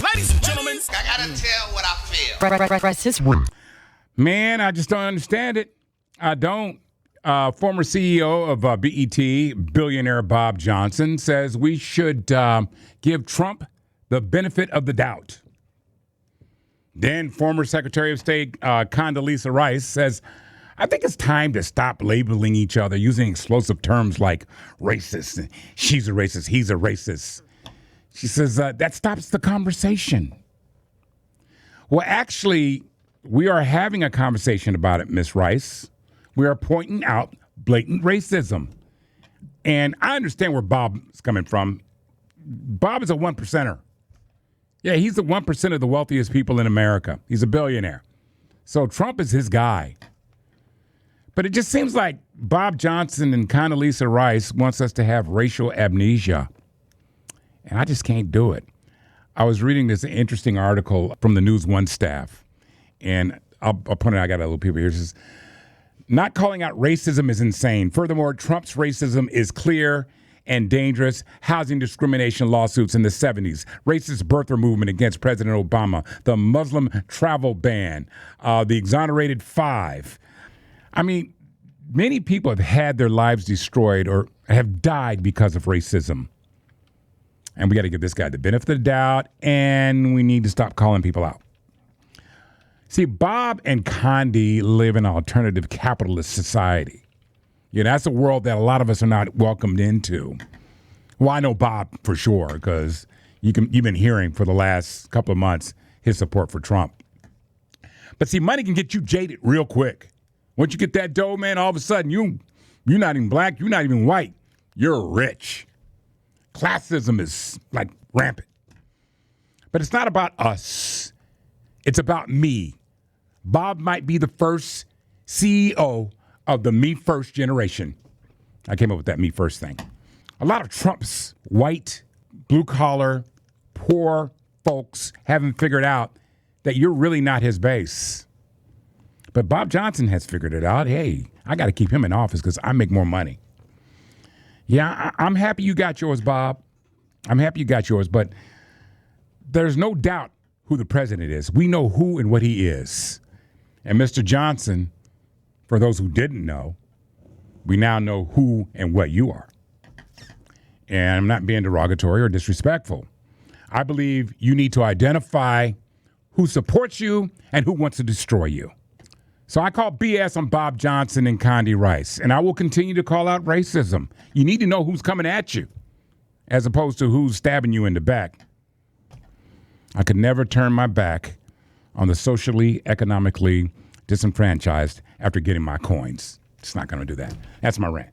Ladies and gentlemen, I gotta tell what I feel. Man, I just don't understand it. I don't. Former CEO of BET, billionaire Bob Johnson, says we should give Trump the benefit of the doubt. Then former Secretary of State Condoleezza Rice says, I think it's time to stop labeling each other using explosive terms like racist. She's a racist. He's a racist. She says that stops the conversation. Well, actually, we are having a conversation about it, Miss Rice. We are pointing out blatant racism. And I understand where Bob's coming from. Bob is a one percenter. Yeah, he's the 1% of the wealthiest people in America. He's a billionaire. So Trump is his guy. But it just seems like Bob Johnson and Condoleezza Rice wants us to have racial amnesia. And I just can't do it. I was reading this interesting article from the News One staff. And I'll point it out, I got a little people here. It says, not calling out racism is insane. Furthermore, Trump's racism is clear and dangerous. Housing discrimination lawsuits in the 70s, racist birther movement against President Obama, the Muslim travel ban, the exonerated five. I mean, many people have had their lives destroyed or have died because of racism. And we got to give this guy the benefit of the doubt, and we need to stop calling people out. See, Bob and Condi live in an alternative capitalist society. Yeah, that's a world that a lot of us are not welcomed into. Well, I know Bob for sure because you've been hearing for the last couple of months his support for Trump. But see, money can get you jaded real quick. Once you get that dough, man, all of a sudden you're not even black, you're not even white. You're rich. Classism is like rampant. But it's not about us. It's about me. Bob might be the first CEO of the Me First generation. I came up with that Me First thing. A lot of Trump's white, blue-collar, poor folks haven't figured out that you're really not his base. But Bob Johnson has figured it out. Hey, I got to keep him in office because I make more money. Yeah, I'm happy you got yours, Bob. I'm happy you got yours, but there's no doubt who the president is. We know who and what he is. And Mr. Johnson, for those who didn't know, we now know who and what you are. And I'm not being derogatory or disrespectful. I believe you need to identify who supports you and who wants to destroy you. So I call BS on Bob Johnson and Condi Rice, and I will continue to call out racism. You need to know who's coming at you as opposed to who's stabbing you in the back. I could never turn my back on the socially, economically disenfranchised after getting my coins. It's not going to do that. That's my rant.